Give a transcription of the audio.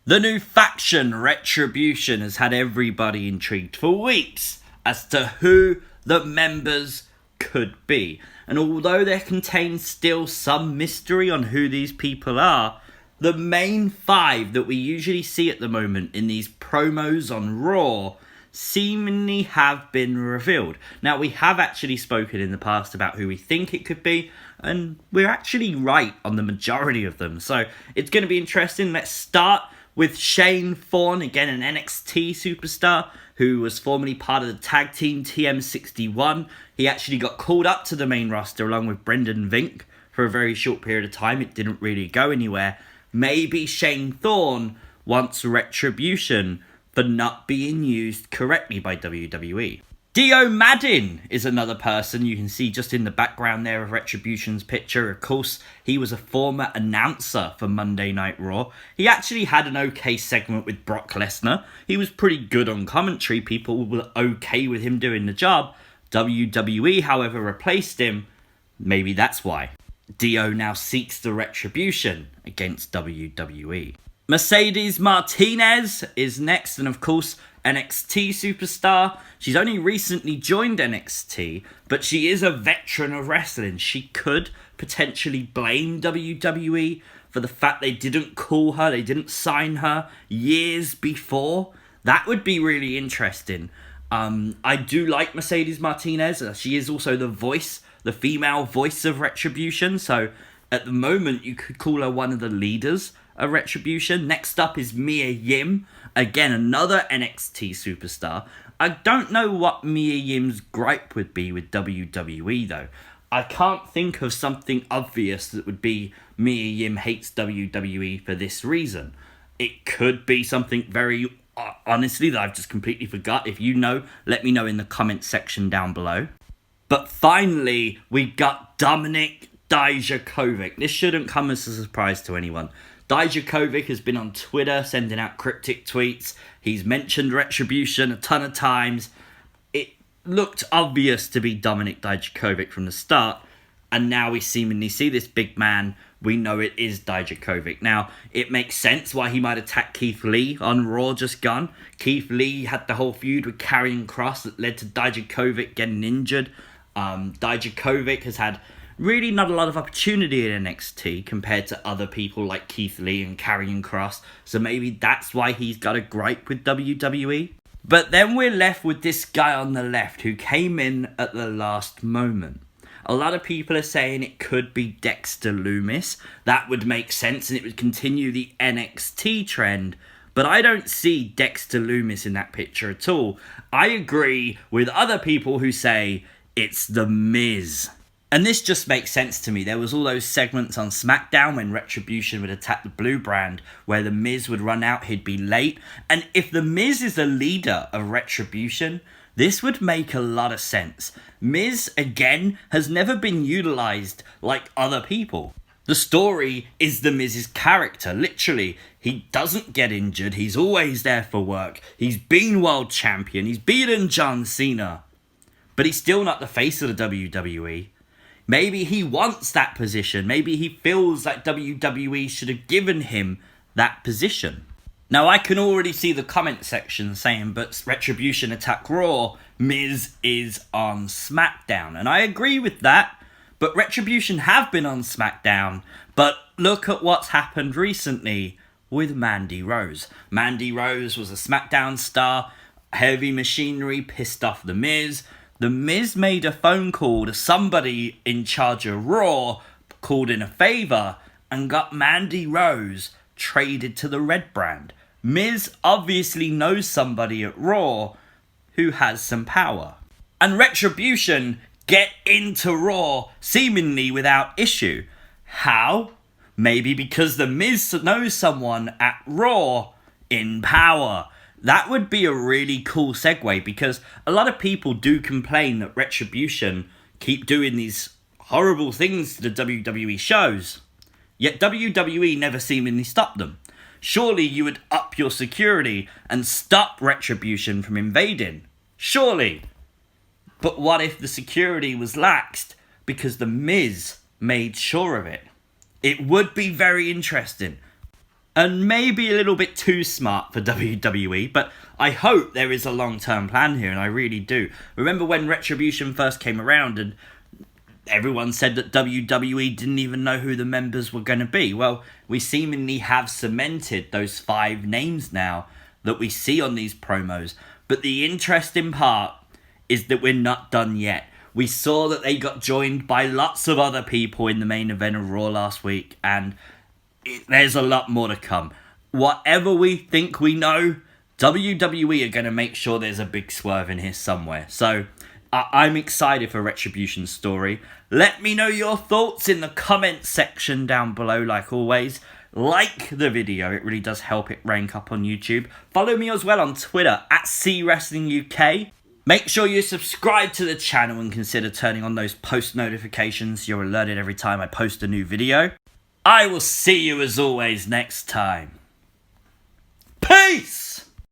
The new faction, Retribution, has had everybody intrigued for weeks as to who the members could be. And although there contains still some mystery on who these people are, the main five that we usually see at the moment in these promos on Raw seemingly have been revealed. Now, we have actually spoken in the past about who we think it could be, and we're actually right on the majority of them. So it's going to be interesting. Let's start with Shane Thorne, again an NXT superstar who was formerly part of the tag team TM61. He actually got called up to the main roster along with Brendan Vink for a very short period of time. It didn't really go anywhere. Maybe Shane Thorne wants retribution for not being used correctly by WWE. Dio Madden is another person you can see just in the background there of Retribution's picture. Of course, he was a former announcer for Monday Night Raw. He actually had an okay segment with Brock Lesnar. He was pretty good on commentary. People were okay with him doing the job. WWE, however, replaced him. Maybe that's why. Dio now seeks the retribution against WWE. Mercedes Martinez is next, and of course, NXT superstar. She's only recently joined NXT, but she is a veteran of wrestling. She could potentially blame WWE for the fact they didn't call her, they didn't sign her years before. That would be really interesting. I do like Mercedes Martinez. She is also the female voice of Retribution. So at the moment, you could call her one of the leaders of Retribution. Next up is Mia Yim. Again, another NXT superstar. I don't know what Mia Yim's gripe would be with WWE, though. I can't think of something obvious that would be Mia Yim hates WWE for this reason. It could be something very, honestly, that I've just completely forgot. If you know, let me know in the comment section down below. But finally, we got Dominik Dijakovic. This shouldn't come as a surprise to anyone. Dijakovic has been on Twitter sending out cryptic tweets. He's mentioned Retribution a ton of times. It looked obvious to be Dominik Dijakovic from the start. And now we seemingly see this big man. We know it is Dijakovic. Now, it makes sense why he might attack Keith Lee on Raw just gone. Keith Lee had the whole feud with Karrion Kross that led to Dijakovic getting injured. Dijakovic has had really not a lot of opportunity in NXT compared to other people like Keith Lee and Karrion Kross. So maybe that's why he's got a gripe with WWE. But then we're left with this guy on the left who came in at the last moment. A lot of people are saying it could be Dexter Lumis. That would make sense and it would continue the NXT trend. But I don't see Dexter Lumis in that picture at all. I agree with other people who say it's The Miz. And this just makes sense to me. There was all those segments on SmackDown when Retribution would attack the Blue Brand, where The Miz would run out, he'd be late. And if The Miz is the leader of Retribution, this would make a lot of sense. Miz, again, has never been utilized like other people. The story is The Miz's character, literally. He doesn't get injured, he's always there for work. He's been world champion, he's beaten John Cena. But he's still not the face of the WWE. Maybe he wants that position. Maybe he feels like WWE should have given him that position. Now, I can already see the comment section saying, but Retribution attack Raw, Miz is on SmackDown. And I agree with that, but Retribution have been on SmackDown. But look at what's happened recently with Mandy Rose. Mandy Rose was a SmackDown star. Heavy Machinery pissed off The Miz. The Miz made a phone call to somebody in charge of Raw, called in a favour, and got Mandy Rose traded to the Red Brand. Miz obviously knows somebody at Raw who has some power. And Retribution get into Raw seemingly without issue. How? Maybe because The Miz knows someone at Raw in power. That would be a really cool segue because a lot of people do complain that Retribution keep doing these horrible things to the WWE shows. Yet WWE never seemingly stop them. Surely you would up your security and stop Retribution from invading. Surely. But what if the security was laxed because The Miz made sure of it? It would be very interesting. and maybe a little bit too smart for WWE, but I hope there is a long-term plan here, and I really do. Remember when Retribution first came around and everyone said that WWE didn't even know who the members were going to be? Well, we seemingly have cemented those 5 names now that we see on these promos. But the interesting part is that we're not done yet. We saw that they got joined by lots of other people in the main event of Raw last week, and there's a lot more to come. Whatever we think we know, WWE are going to make sure there's a big swerve in here somewhere. So I'm excited for Retribution's story. Let me know your thoughts in the comments section down below, like always. Like the video, it really does help it rank up on YouTube. Follow me as well on Twitter at CWrestlingUK. Make sure you subscribe to the channel and consider turning on those post notifications. You're alerted every time I post a new video. I will see you as always next time. Peace!